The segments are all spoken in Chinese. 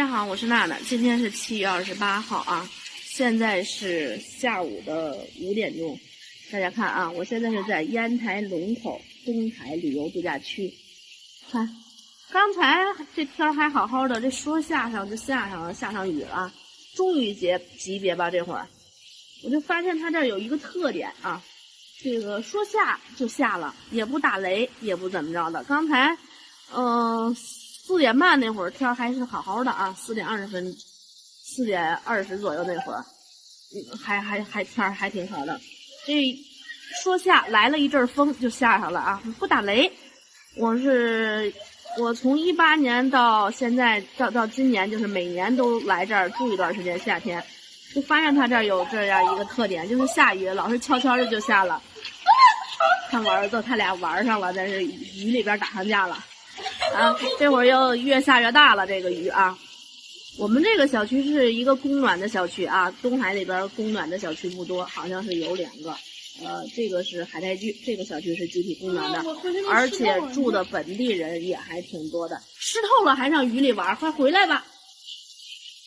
大家好，我是娜娜，今天是7月28号啊，现在是下午的5点钟。大家看啊，我现在是在烟台龙口东海旅游度假区。看，刚才这天还好好的，这说下上就下上了，下上雨了，中雨级别吧。这会儿我就发现它这儿有一个特点啊，这个说下就下了，也不打雷，也不怎么着的。刚才4点半那会儿天还是好好的啊，4点20左右那会儿，还天还挺好的。这说下来了一阵风就下上了啊，不打雷。我从18年到现在到今年，就是每年都来这儿住一段时间，夏天就发现它这儿有这样一个特点，就是下雨老是悄悄的就下了。看我儿子他俩玩上了，在这雨里边打上架了啊！这会儿又越下越大了，这个雨啊。我们这个小区是一个供暖的小区啊，东海里边供暖的小区不多，好像是有2个。这个是海泰居，这个小区是集体供暖的，而且住的本地人也还挺多的。湿透了还上雨里玩，快回来吧！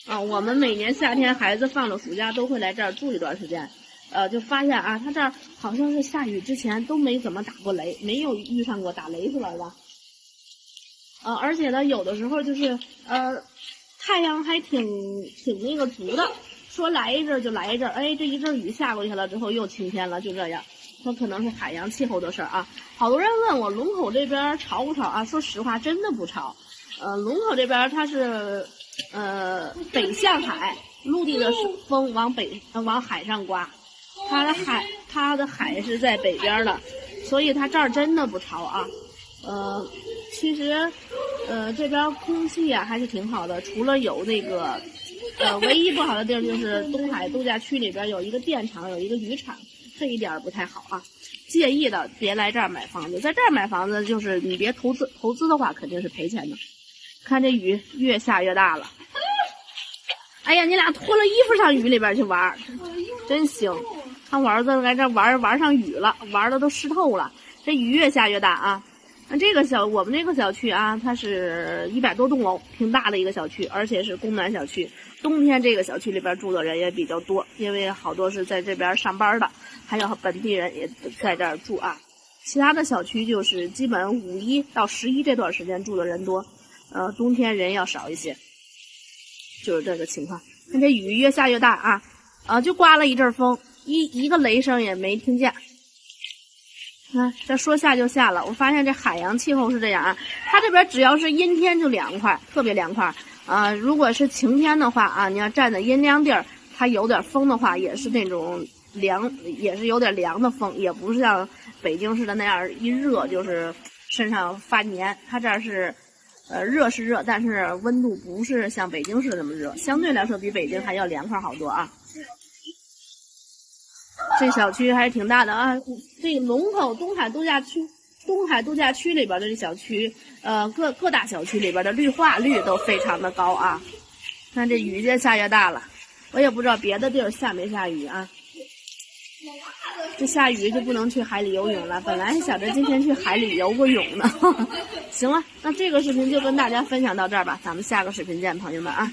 啊，我们每年夏天孩子放了暑假都会来这儿住一段时间。就发现啊，他这儿好像是下雨之前都没怎么打过雷，没有遇上过打雷出来的。而且呢，有的时候就是太阳还挺那个足的，说来一阵就来一阵，哎，这一阵雨下过去了之后又晴天了，就这样。它可能是海洋气候的事儿啊。好多人问我龙口这边潮不潮啊？说实话，真的不潮。龙口这边它是北向海，陆地的风往海上刮。它的海是在北边的，所以它这儿真的不潮啊。其实这边空气啊还是挺好的，除了有那个唯一不好的地儿就是东海度假区里边有一个电厂，有一个渔场，这一点不太好啊。介意的别来这儿买房子，在这儿买房子就是你别投资的话肯定是赔钱的。看这雨越下越大了，哎呀，你俩脱了衣服上雨里边去玩，真行。看我儿子来这玩上雨了，玩的都湿透了。这雨越下越大啊！那我们这个小区啊，它是100多栋楼，挺大的一个小区，而且是供暖小区。冬天这个小区里边住的人也比较多，因为好多是在这边上班的，还有本地人也在这儿住啊。其他的小区就是基本5一到11这段时间住的人多，冬天人要少一些，就是这个情况。看这雨越下越大啊，就刮了一阵风。一个雷声也没听见。这说下就下了。我发现这海洋气候是这样啊，它这边只要是阴天就凉快，特别凉快。如果是晴天的话啊，你要站在阴凉地儿，它有点风的话，也是那种凉，也是有点凉的风，也不是像北京似的那样一热就是身上发黏。它这儿是热是热，但是温度不是像北京市那么热，相对来说比北京还要凉快好多啊。这小区还是挺大的啊！这个龙口东海度假区里边的这小区，各大小区里边的绿化率都非常的高啊。看这雨越下越大了，我也不知道别的地儿下没下雨啊。这下雨就不能去海里游泳了，本来想着今天去海里游过泳呢。行了，那这个视频就跟大家分享到这儿吧，咱们下个视频见，朋友们啊。